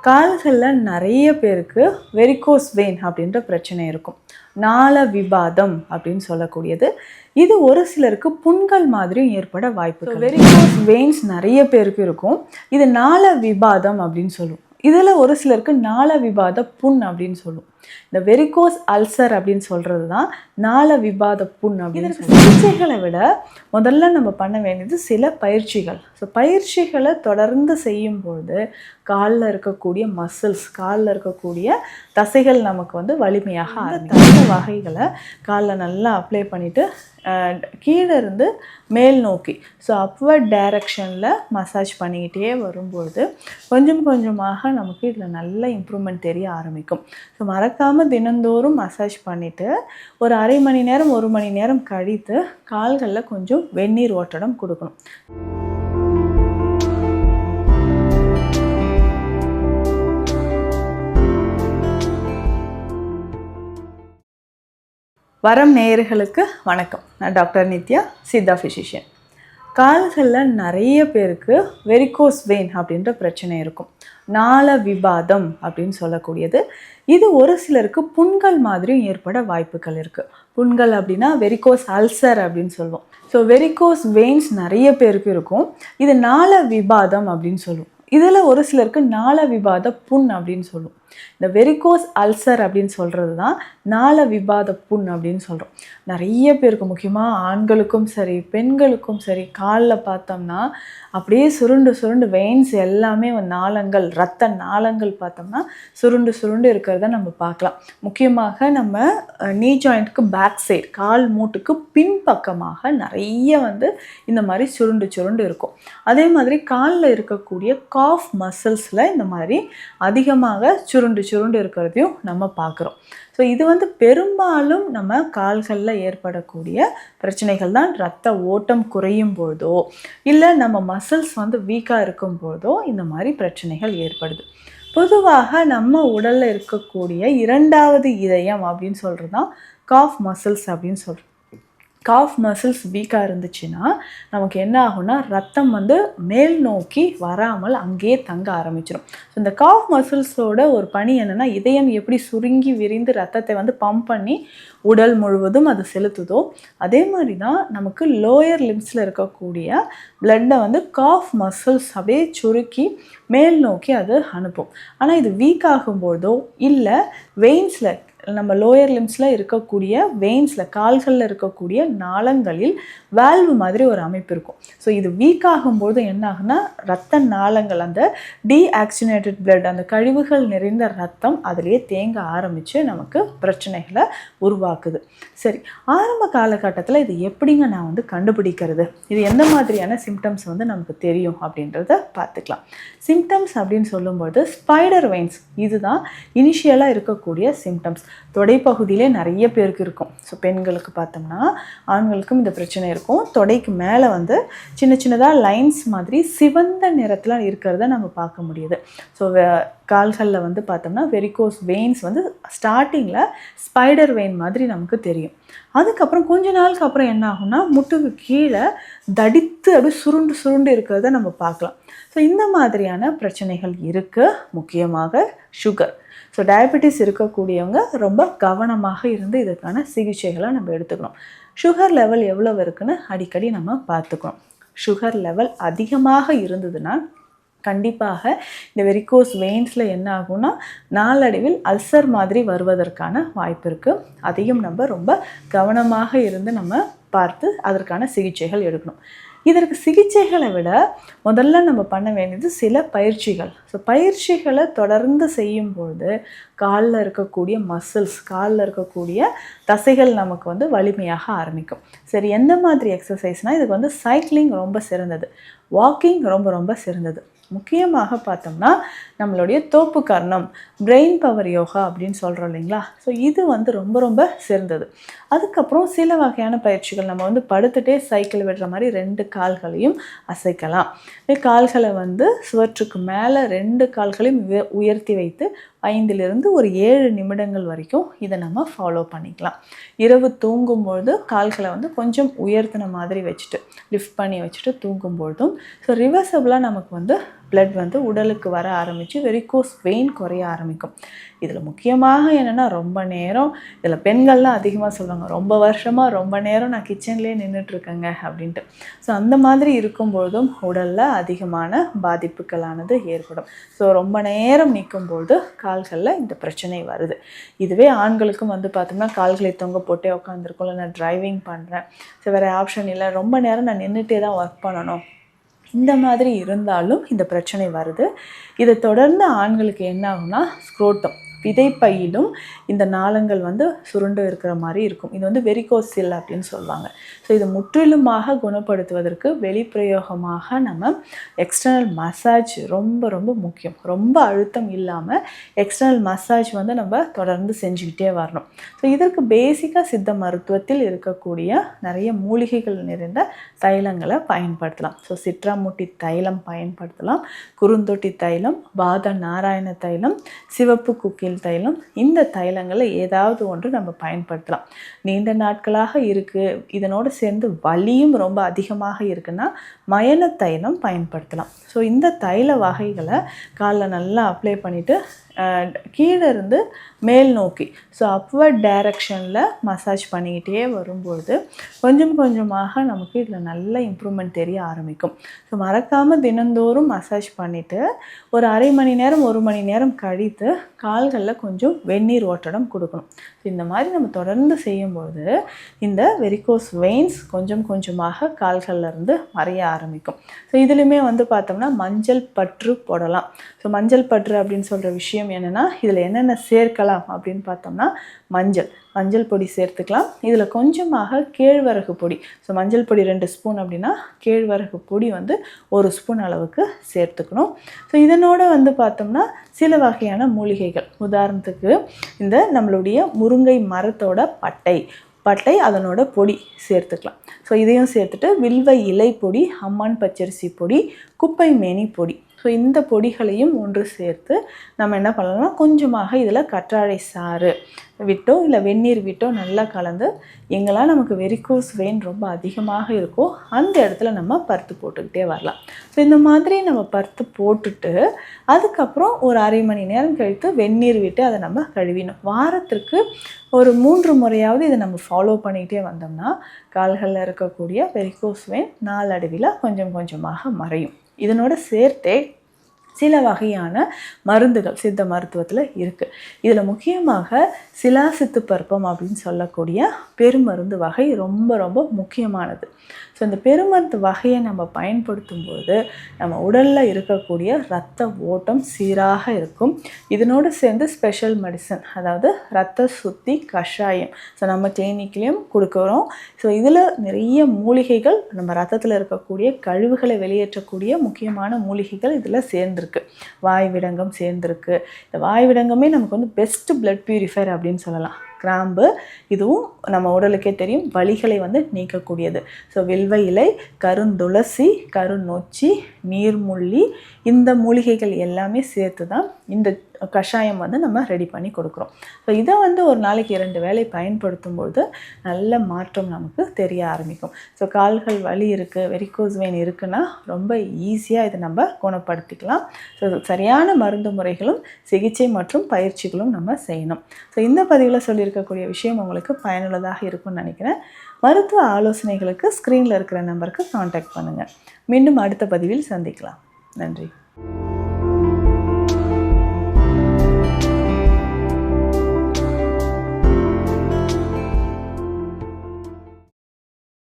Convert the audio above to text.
கால்களில் நிறைய பேருக்கு வெரிகோஸ் வெயின் அப்படின்ற பிரச்சனை இருக்கும். நாள விவாதம் அப்படின்னு சொல்லக்கூடியது. இது ஒரு சிலருக்கு புண்கள் மாதிரியும் ஏற்பட வாய்ப்புகள். வெரிகோஸ் வெயின்ஸ் நிறைய பேருக்கு இருக்கும். இது நாள விவாதம் அப்படின்னு சொல்லுவோம். இதில் ஒரு சிலருக்கு நாள விவாத புண் அப்படின்னு சொல்லுவோம். இந்த வெரிகோஸ் அல்சர் அப்படின்னு சொல்கிறது தான் நாள விவாத புண் அப்படின்னு சிகிச்சைகளை விட முதல்ல நம்ம பண்ண வேண்டியது சில பயிற்சிகள். ஸோ பயிற்சிகளை தொடர்ந்து செய்யும்பொழுது காலில் இருக்கக்கூடிய மசில்ஸ், காலில் இருக்கக்கூடிய தசைகள் நமக்கு வந்து வலிமையாக தசை வகைகளை காலில் நல்லா அப்ளை பண்ணிவிட்டு கீழே இருந்து மேல் நோக்கி, ஸோ அப்வர்ட் டைரக்ஷனில் மசாஜ் பண்ணிக்கிட்டே வரும்பொழுது கொஞ்சம் கொஞ்சமாக நமக்கு இதில் நல்ல இம்ப்ரூவ்மெண்ட் தெரிய ஆரம்பிக்கும். ஸோ மறக்காமல் தினந்தோறும் மசாஜ் பண்ணிவிட்டு ஒரு அரை மணி நேரம் 1 மணி நேரம் கழித்து கால்களில் கொஞ்சம் வெந்நீர் ஓட்டடம் கொடுக்கணும். வரம் நேயர்களுக்கு வணக்கம். நான் டாக்டர் நித்யா, சித்தா ஃபிசிஷியன். கால்களில் நிறைய பேருக்கு வெரிகோஸ் வெயின் அப்படின்ற பிரச்சனை இருக்கும். நாள விவாதம் அப்படின்னு சொல்லக்கூடியது. இது ஒரு சிலருக்கு புண்கள் மாதிரியும் ஏற்பட வாய்ப்புகள் இருக்குது. புண்கள் அப்படின்னா வெரிகோஸ் அல்சர் அப்படின்னு சொல்லுவோம். ஸோ வெரிகோஸ் வெயின்ஸ் நிறைய பேருக்கு இருக்கும். இது நாள விவாதம் அப்படின்னு சொல்லுவோம். இதில் ஒரு சிலருக்கு நாள விவாத புண் அப்படின்னு சொல்லுவோம். இந்த வெரிகோஸ் அல்சர் அப்படின்னு சொல்கிறது தான் நாள விவாத புண் அப்படின்னு சொல்கிறோம். நிறைய பேருக்கு, முக்கியமாக ஆண்களுக்கும் சரி பெண்களுக்கும் சரி, காலில் பார்த்தோம்னா அப்படியே சுருண்டு சுருண்டு வெயின்ஸ் எல்லாமே நாளங்கள், இரத்த நாளங்கள் பார்த்தோம்னா சுருண்டு சுருண்டு இருக்கிறத நம்ம பார்க்கலாம். முக்கியமாக நம்ம நீ ஜாயிண்ட்டுக்கு பேக் சைடு, கால் மூட்டுக்கு பின்பக்கமாக நிறைய இந்த மாதிரி சுருண்டு சுருண்டு இருக்கும். அதே மாதிரி காலில் இருக்கக்கூடிய காஃப் மசில்ஸில் இந்த மாதிரி அதிகமாக சுருண்டு சுருண்டு இருக்கிறதையும் நம்ம பார்க்குறோம். ஸோ இது பெரும்பாலும் நம்ம கால்களில் ஏற்படக்கூடிய பிரச்சனைகள் தான். இரத்த ஓட்டம் குறையும் பொழுதோ இல்லை நம்ம மசில்ஸ் வீக்காக இருக்கும் பொழுதோ இந்த மாதிரி பிரச்சனைகள் ஏற்படுது. பொதுவாக நம்ம உடலில் இருக்கக்கூடிய 2வது இதயம் அப்படின்னு சொல்கிறது தான் காஃப் மசில்ஸ் அப்படின்னு சொல்கிறோம். காஃப் மசில்ஸ் வீக்காக இருந்துச்சுன்னா நமக்கு என்ன ஆகும்னா ரத்தம் மேல் நோக்கி வராமல் அங்கேயே தங்க ஆரம்பிச்சிடும். ஸோ இந்த காஃப் மசில்ஸோட ஒரு பணி என்னென்னா, இதயம் எப்படி சுருங்கி விரிந்து ரத்தத்தை பம்ப் பண்ணி உடல் முழுவதும் அது செலுத்துதோ அதே மாதிரி தான் நமக்கு லோயர் லிம்ஸில் இருக்கக்கூடிய பிளட்டை காஃப் மசில்ஸ் அப்படியே சுருக்கி மேல் நோக்கி அது அனுப்பும். ஆனால் இது வீக் ஆகும்போதோ இல்லை வெயின்ஸில், நம்ம லோயர் லிம்ஸில் இருக்கக்கூடிய வெயின்ஸில், கால்களில் இருக்கக்கூடிய நாளங்களில் வால்வு மாதிரி ஒரு அமைப்பு இருக்கும். ஸோ இது வீக் ஆகும்போது என்ன ஆகுனா ரத்த நாளங்கள், அந்த டீஆக்சிஜனேட்டட் பிளட், அந்த கழிவுகள் நிறைந்த ரத்தம் அதிலேயே தேங்க ஆரம்பித்து நமக்கு பிரச்சனைகளை உருவாக்குது. சரி, ஆரம்ப காலகட்டத்தில் இது எப்படிங்க நான் கண்டுபிடிக்கிறது, இது எந்த மாதிரியான சிம்டம்ஸ் நமக்கு தெரியும் அப்படின்றத பார்த்துக்கலாம். சிம்டம்ஸ் அப்படின்னு சொல்லும்போது ஸ்பைடர் வெயின்ஸ் இதுதான் இனிஷியலாக இருக்கக்கூடிய சிம்டம்ஸ். தொடைப்பகுதியிலே நிறைய பேருக்கு இருக்கும். ஸோ பெண்களுக்கு பார்த்தோம்னா, ஆண்களுக்கும் இந்த பிரச்சனை இருக்கும். தொடைக்கு மேலே சின்ன சின்னதாக லைன்ஸ் மாதிரி சிவந்த நிறத்தில் இருக்கிறத நம்ம பார்க்க முடியுது. ஸோ கால்களில் பார்த்தோம்னா வெரிகோஸ் வெயின்ஸ் ஸ்டார்டிங்கில் ஸ்பைடர் வெயின் மாதிரி நமக்கு தெரியும். அதுக்கப்புறம் கொஞ்ச நாளுக்கு அப்புறம் என்ன ஆகும்னா முட்டுக்கு கீழே தடித்து அப்படியே சுருண்டு சுருண்டு இருக்கிறத நம்ம பார்க்கலாம். ஸோ இந்த மாதிரியான பிரச்சனைகள் இருக்குது. முக்கியமாக சுகர், ஸோ டயபெட்டிஸ் இருக்கக்கூடியவங்க ரொம்ப கவனமாக இருந்து இதற்கான சிகிச்சைகளை நம்ம எடுத்துக்கணும். சுகர் லெவல் எவ்வளோ இருக்குன்னு அடிக்கடி நம்ம பார்த்துக்கணும். சுகர் லெவல் அதிகமாக இருந்ததுன்னா கண்டிப்பாக இந்த வெரிகோஸ் வெயின்ஸில் என்ன ஆகும்னா நாளடைவில் அல்சர் மாதிரி வருவதற்கான வாய்ப்பு இருக்குது. அதையும் நம்ம ரொம்ப கவனமாக இருந்து நம்ம பார்த்து அதற்கான சிகிச்சைகள் எடுக்கணும். இதற்கு சிகிச்சைகளை விட முதல்ல நம்ம பண்ண வேண்டியது சில பயிற்சிகள். ஸோ பயிற்சிகளை தொடர்ந்து செய்யும்பொழுது காலில் இருக்கக்கூடிய மசில்ஸ், காலில் இருக்கக்கூடிய தசைகள் நமக்கு வலிமையாக ஆரம்பிக்கும். சரி, எந்த மாதிரி எக்ஸசைஸ்னால் இதுக்கு சைக்கிளிங் ரொம்ப சிறந்தது, வாக்கிங் ரொம்ப ரொம்ப சிறந்தது. முக்கியமாக பார்த்தோம்னா நம்மளுடைய தோப்பு கர்ணம், பிரெயின் பவர் யோகா அப்படின்னு சொல்கிறோம் இல்லைங்களா. ஸோ இது ரொம்ப ரொம்ப சிறந்தது. அதுக்கப்புறம் சில வகையான பயிற்சிகள், நம்ம படுத்துகிட்டே சைக்கிள் விடுற மாதிரி 2 கால்களையும் அசைக்கலாம். கால்களை சுவற்றுக்கு மேலே 2 கால்களையும் உயர்த்தி வைத்து 5லிருந்து ஒரு 7 நிமிடங்கள் வரைக்கும் இதை நம்ம ஃபாலோ பண்ணிக்கலாம். இரவு தூங்கும்பொழுது கால்களை கொஞ்சம் உயர்த்தின மாதிரி வச்சுட்டு லிஃப்ட் பண்ணி வச்சுட்டு தூங்கும்பொழுதும், ஸோ ரிவர்சபிளாக நமக்கு பிளட் வந்து உடலுக்கு வர ஆரம்பித்து வெரிகோஸ் வெயின் குறைய ஆரம்பிக்கும். இதில் முக்கியமாக என்னென்னா ரொம்ப நேரம், இதில் பெண்கள்லாம் அதிகமாக சொல்லுவாங்க, ரொம்ப வருஷமாக ரொம்ப நேரம் நான் கிச்சன்லேயே நின்றுட்டுருக்கேங்க அப்படின்ட்டு. ஸோ அந்த மாதிரி இருக்கும்பொழுதும் உடலில் அதிகமான பாதிப்புகளானது ஏற்படும். ஸோ ரொம்ப நேரம் நிற்கும்போது கால்களில் இந்த பிரச்சனை வருது. இதுவே ஆண்களுக்கும் வந்து பார்த்தோம்னா கால்களை தொங்க போட்டே உட்காந்துருக்கோம், இல்லை நான் டிரைவிங் பண்ணுறேன், ஸோ வேறு ஆப்ஷன் இல்லை, ரொம்ப நேரம் நான் நின்றுட்டே தான் ஒர்க் பண்ணணும், இந்த மாதிரி இருந்தாலும் இந்த பிரச்சனை வருது. இதை தொடர்ந்து ஆண்களுக்கு என்ன ஆகும்னா ஸ்க்ரோட்டம், விதைப்பையிலும் இந்த நாளங்கள் வந்து சுருண்டு இருக்கிற மாதிரி இருக்கும். இது வந்து வெரிகோசில் அப்படின்னு சொல்லுவாங்க. ஸோ இதை முற்றிலுமாக குணப்படுத்துவதற்கு வெளிப்பிரயோகமாக நம்ம எக்ஸ்டர்னல் மசாஜ் ரொம்ப ரொம்ப முக்கியம். ரொம்ப அழுத்தம் இல்லாமல் எக்ஸ்டர்னல் மசாஜ் வந்து நம்ம தொடர்ந்து செஞ்சுக்கிட்டே வரணும். ஸோ இதற்கு பேசிக்காக சித்த மருத்துவத்தில் இருக்கக்கூடிய நிறைய மூலிகைகள் நிறைந்த தைலங்களை பயன்படுத்தலாம். ஸோ சிட்ராமுட்டி தைலம் பயன்படுத்தலாம், குறுந்தொட்டி தைலம், பாத நாராயண தைலம், சிவப்பு குக்கில் தைலம். இந்த தைலங்களை ஏதாவது ஒன்று நம்ம பயன்படுத்தலாம். நீண்ட நாட்களாக இருக்குது, இதனோடு சேர்ந்து வலியும் ரொம்ப அதிகமாக இருக்குன்னா மயன தைலம் பயன்படுத்தலாம். ஸோ இந்த தைல வகைகளை காலில் நல்லா அப்ளை பண்ணிவிட்டு கீழே இருந்து மேல் நோக்கி, ஸோ அப்வர்ட் டைரக்ஷனில் மசாஜ் பண்ணிக்கிட்டே வரும்பொழுது கொஞ்சம் கொஞ்சமாக நமக்கு இதில் நல்ல இம்ப்ரூவ்மெண்ட் தெரிய ஆரம்பிக்கும். ஸோ மறக்காமல் தினந்தோறும் மசாஜ் பண்ணிவிட்டு ஒரு அரை மணி நேரம் 1 மணி நேரம் கழித்து கால்களில் கொஞ்சம் வெந்நீர் ஓட்டடம் கொடுக்கணும். ஸோ இந்த மாதிரி நம்ம தொடர்ந்து செய்யும்போது இந்த வெரிகோஸ் வெயின்ஸ் கொஞ்சம் கொஞ்சமாக கால்களில் இருந்து மறைய ஆரம்பிக்கும். ஸோ இதுலையுமே வந்து பார்த்தோம்னா மஞ்சள் பற்று போடலாம். ஸோ மஞ்சள் பற்று அப்படின்னு சொல்கிற விஷயம் என்னென்னா, இதில் என்னென்ன சேர்க்கலாம் அப்படின்னு பார்த்தோம்னா மஞ்சள் பொடி சேர்த்துக்கலாம். இதில் கொஞ்சமாக கேழ்வரகு பொடி, ஸோ மஞ்சள் பொடி 2 ஸ்பூன் அப்படின்னா கேழ்வரகு பொடி வந்து 1 ஸ்பூன் அளவுக்கு சேர்த்துக்கணும். ஸோ இதனோட வந்து பார்த்தோம்னா சில வகையான மூலிகைகள், உதாரணத்துக்கு இந்த நம்மளுடைய முருங்கை மரத்தோட பட்டை அதனோட பொடி சேர்த்துக்கலாம். ஸோ இதையும் சேர்த்துட்டு வில்வ இலை பொடி, அம்மான் பச்சரிசி பொடி, குப்பை மேனி பொடி, ஸோ இந்த பொடிகளையும் ஒன்று சேர்த்து நம்ம என்ன பண்ணலாம்னா கொஞ்சமாக இதில் கற்றாழை சாறு விட்டோ இல்லை வெந்நீர் விட்டோ நல்லா கலந்து எங்கெல்லாம் நமக்கு வெரிகோஸ் வெயின் ரொம்ப அதிகமாக இருக்கோ அந்த இடத்துல நம்ம பருத்து போட்டுக்கிட்டே வரலாம். ஸோ இந்த மாதிரி நம்ம பருத்து போட்டுட்டு அதுக்கப்புறம் ஒரு அரை மணி நேரம் கழித்து வெந்நீர் விட்டு அதை நம்ம கழுவினோம். வாரத்திற்கு ஒரு 3 முறையாவது இதை நம்ம ஃபாலோ பண்ணிக்கிட்டே வந்தோம்னா கால்களில் இருக்கக்கூடிய வெரிகோஸ் வெயின் நாளடைவில் கொஞ்சம் கொஞ்சமாக மறையும். இதனோட சேர்த்தே சில வகையான மருந்துகள் சித்த மருத்துவத்தில் இருக்குது. இதில் முக்கியமாக சிலாசித்து பருப்பம் அப்படின்னு சொல்லக்கூடிய பெருமருந்து வகை ரொம்ப ரொம்ப முக்கியமானது. ஸோ இந்த பெருமருந்து வகையை நம்ம பயன்படுத்தும்போது நம்ம உடலில் இருக்கக்கூடிய இரத்த ஓட்டம் சீராக இருக்கும். இதனோடு சேர்ந்து ஸ்பெஷல் மெடிசன், அதாவது இரத்த சுத்தி கஷாயம், ஸோ நம்ம கிளினிக்லேயும் கொடுக்குறோம். ஸோ இதில் நிறைய மூலிகைகள், நம்ம ரத்தத்தில் இருக்கக்கூடிய கழிவுகளை வெளியேற்றக்கூடிய முக்கியமான மூலிகைகள் இதில் சேர்ந்துருக்கு. வாய் விடங்கம் சேர்ந்துருக்கு. இந்த வாய் விடங்கமே நமக்கு வந்து பெஸ்ட் பிளட் பியூரிஃபையர் அப்படின்னு சொல்லலாம். கிராம்பு, இதுவும் நம்ம உடலுக்கே தெரியும் வலிகளை வந்து நீக்கக்கூடியது. ஸோ வில்வ இலை, கருந்துளசி, கருநொச்சி, நீர்முள்ளி, இந்த மூலிகைகள் எல்லாமே சேர்த்து தான் இந்த கஷாயம் வந்து நம்ம ரெடி பண்ணி கொடுக்குறோம். ஸோ இதை வந்து ஒரு நாளைக்கு 2 வேளை பயன்படுத்தும்பொழுது நல்ல மாற்றம் நமக்கு தெரிய ஆரம்பிக்கும். ஸோ கால்கள் வலி இருக்குது, வெரிகோஸ் வெயின் இருக்குன்னா ரொம்ப ஈஸியாக இதை நம்ம குணப்படுத்திக்கலாம். ஸோ சரியான மருந்து முறைகளும் சிகிச்சை மற்றும் பயிற்சிகளும் நம்ம செய்யணும். ஸோ இந்த பதிவில் சொல்லியிருக்கக்கூடிய விஷயம் உங்களுக்கு பயனுள்ளதாக இருக்கும்னு நினைக்கிறேன். மருத்துவ ஆலோசனைகளுக்கு ஸ்க்ரீனில் இருக்கிற நம்பருக்கு காண்டாக்ட் பண்ணுங்கள். மீண்டும் அடுத்த பதிவில் சந்திக்கலாம். நன்றி.